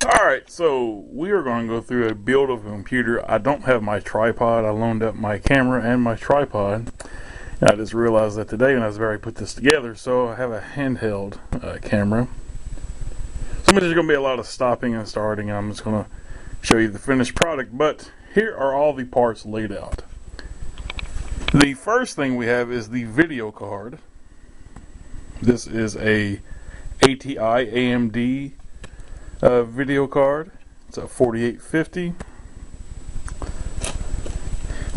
Alright, so we are going to go through a build of a computer. I don't have my tripod. I loaned up my camera and my tripod. And I just realized that today when I was about to put this together, so I have a handheld camera. So there's going to be a lot of stopping and starting, and I'm just going to show you the finished product. But here are all the parts laid out. The first thing we have is the video card. This is a ATI AMD video card. It's a 4850.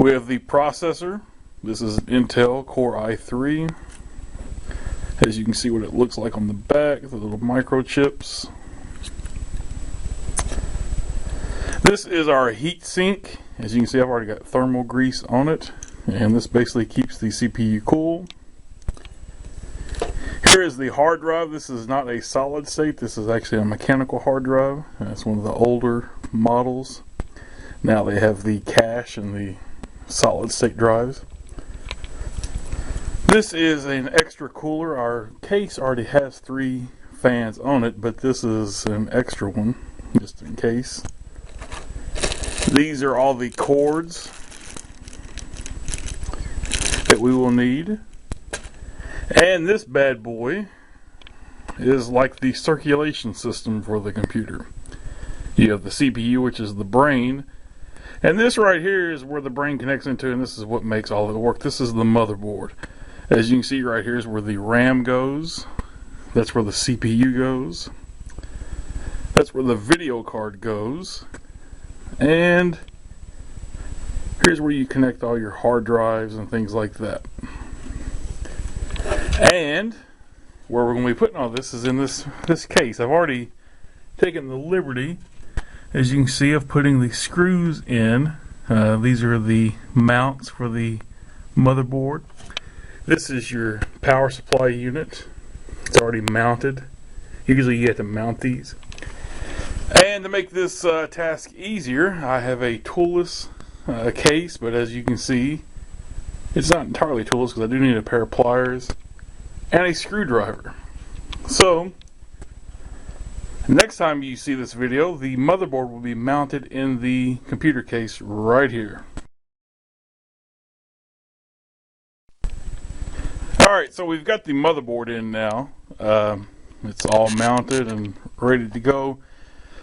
We have the processor. This is an Intel Core i3. As you can see what it looks like on the back, the little microchips. This is our heat sink. As you can see, I've already got thermal grease on it, and this basically keeps the CPU cool. Here is the hard drive. This is not a solid state. This is actually a mechanical hard drive. It's one of the older models. Now they have the cache and the solid state drives. This is an extra cooler. Our case already has 3 fans on it, but this is an extra one, just in case. These are all the cords that we will need. And this bad boy is like the circulation system for the computer. You have the CPU, which is the brain, and this right here is where the brain connects into, and this is what makes all of it work. This is the motherboard. As you can see right here is where the RAM goes. That's where the CPU goes. That's where the video card goes. And here's where you connect all your hard drives and things like that. And where we're going to be putting all this is in this case. I've already taken the liberty, as you can see, of putting the screws in. These are the mounts for the motherboard. This is your power supply unit. It's already mounted. Usually you have to mount these. And to make this task easier, I have a toolless case, but as you can see, it's not entirely toolless because I do need a pair of pliers and a screwdriver. So, next time you see this video, the motherboard will be mounted in the computer case right here. Alright, so we've got the motherboard in now. It's all mounted and ready to go.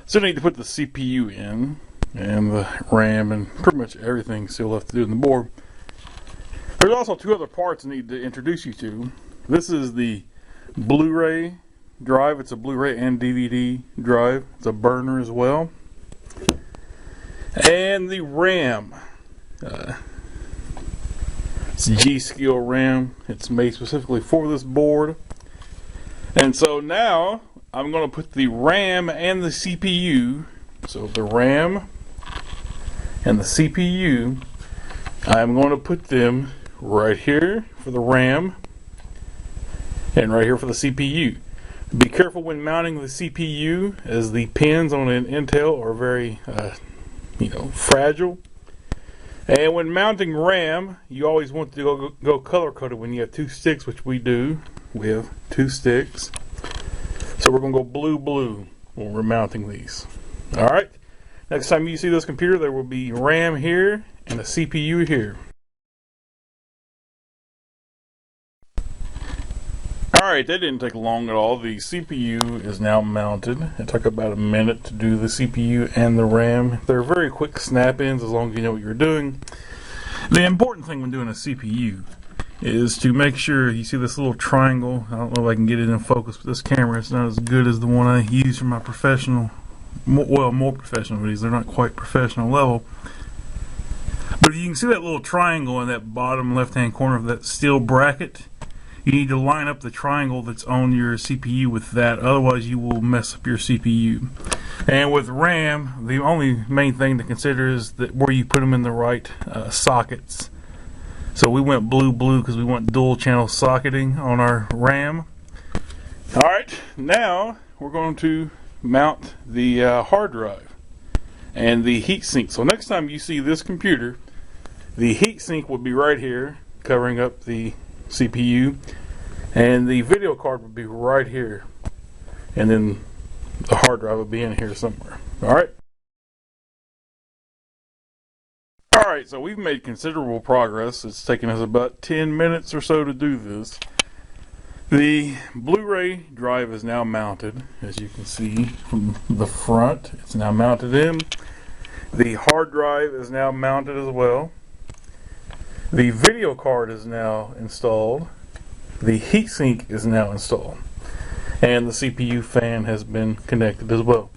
Still need to put the CPU in, and the RAM, and pretty much everything still left to do in the board. There's also 2 other parts I need to introduce you to. This is the Blu-Ray drive. It's a Blu-ray and DVD drive. It's a burner as well. And the RAM. It's G-Skill RAM. It's made specifically for this board. And so now I'm going to put the RAM and the CPU. So the RAM and the CPU, I'm going to put them right here for the RAM and right here for the CPU. Be careful when mounting the CPU, as the pins on an Intel are very fragile. And when mounting RAM, you always want to go color coded when you have 2 sticks, which we do. We have 2 sticks. So we're going to go blue when we're mounting these. Alright, next time you see this computer, there will be RAM here and a CPU here. Alright, that didn't take long at all. The CPU is now mounted. It took about a minute to do the CPU and the RAM. They're very quick snap-ins as long as you know what you're doing. The important thing when doing a CPU is to make sure you see this little triangle. I don't know if I can get it in focus with this camera. It's not as good as the one I use for my professional, more professional videos. They're not quite professional level. But you can see that little triangle in that bottom left-hand corner of that steel bracket. You need to line up the triangle that's on your CPU with that, otherwise you will mess up your CPU. And with RAM, the only main thing to consider is that where you put them in the right sockets. So we went blue because we want dual channel socketing on our RAM. Alright, now we're going to mount the hard drive and the heatsink. So next time you see this computer, the heatsink will be right here covering up the CPU, and the video card would be right here, and then The hard drive will be in here somewhere. Alright. Alright, so we've made considerable progress. It's taken us about 10 minutes or so to do this. The Blu-ray drive is now mounted, as you can see from the front. It's now mounted in. The hard drive is now mounted as well. The video card is now installed. The heatsink is now installed. And the CPU fan has been connected as well.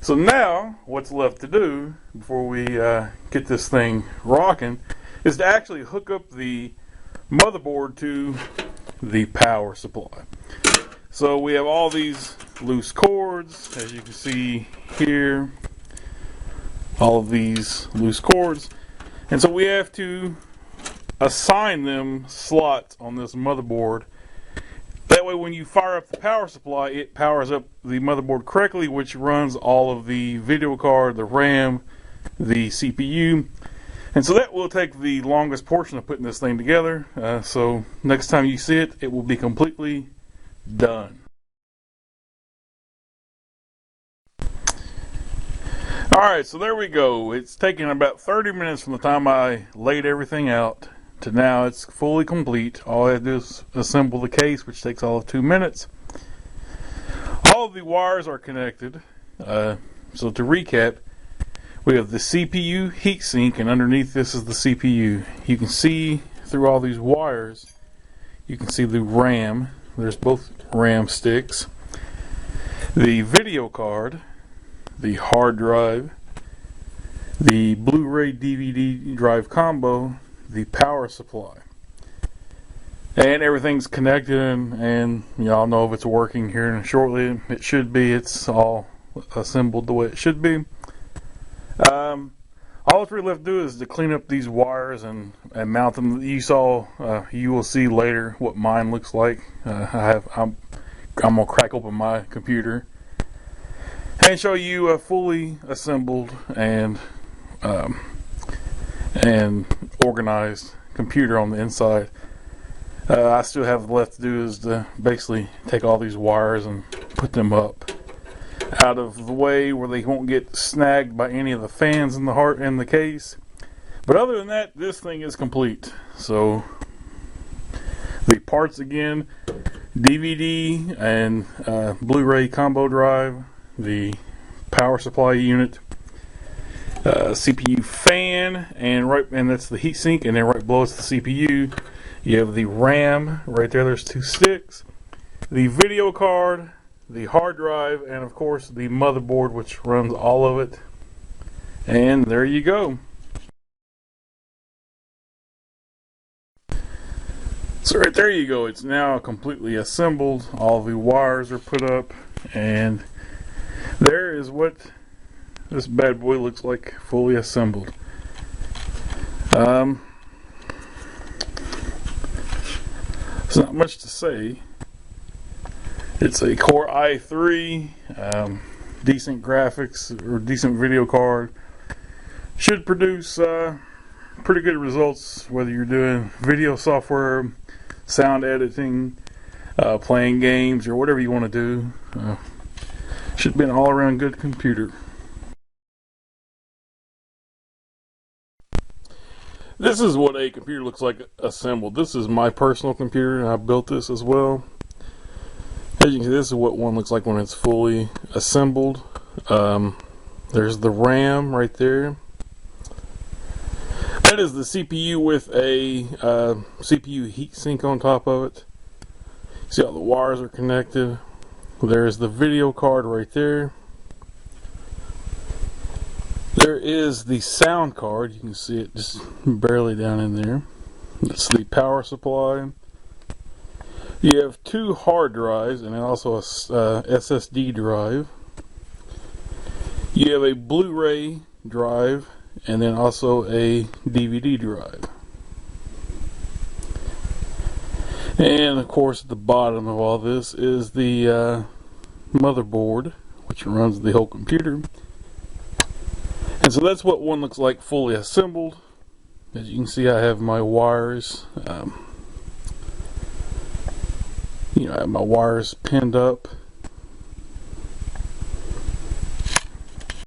So now, what's left to do before we get this thing rocking is to actually hook up the motherboard to the power supply. So we have all these loose cords, as you can see here, all of these loose cords, and so we have to assign them slots on this motherboard. That way when you fire up the power supply, it powers up the motherboard correctly, which runs all of the video card, the RAM, the CPU. And so that will take the longest portion of putting this thing together. So next time you see it, it will be completely done. Alright, so there we go. It's taken about 30 minutes from the time I laid everything out to now it's fully complete. All I have to do is assemble the case, which takes all of 2 minutes. All of the wires are connected. So to recap, we have the CPU heatsink, and underneath this is the CPU. You can see through all these wires, you can see the RAM. There's both RAM sticks. The video card, the hard drive, the Blu-ray DVD drive combo, the power supply. And everything's connected, and y'all know if it's working here shortly. It should be. It's all assembled the way it should be. All that's really left to do is to clean up these wires and mount them. You will see later what mine looks like. I'm gonna crack open my computer and show you a fully assembled and organized computer on the inside. I still have left to do is to basically take all these wires and put them up out of the way where they won't get snagged by any of the fans in the case. But other than that, this thing is complete. So the parts again: DVD and Blu-ray combo drive, the power supply unit, CPU fan, and that's the heatsink, and then right below it's the CPU. You have the RAM right there. There's 2 sticks, the video card, the hard drive, and of course the motherboard, which runs all of it. And there you go. So right there you go. It's now completely assembled. All the wires are put up, and there is what this bad boy looks like fully assembled. There's not much to say. It's a Core i3, decent graphics or decent video card. Should produce pretty good results whether you're doing video software, sound editing, playing games, or whatever you want to do. Should be an all-around good computer. This is what a computer looks like assembled. This is my personal computer, and I built this as well. As you can see, this is what one looks like when it's fully assembled. There's the RAM right there. That is the CPU with a CPU heatsink on top of it. See how the wires are connected. There's the video card right there. There is the sound card. You can see it just barely down in there. That's the power supply. You have 2 hard drives and then also a SSD drive. You have a Blu-ray drive and then also a DVD drive. And of course at the bottom of all this is the motherboard, which runs the whole computer. And so that's what one looks like fully assembled. As you can see, I have my wires I have my wires pinned up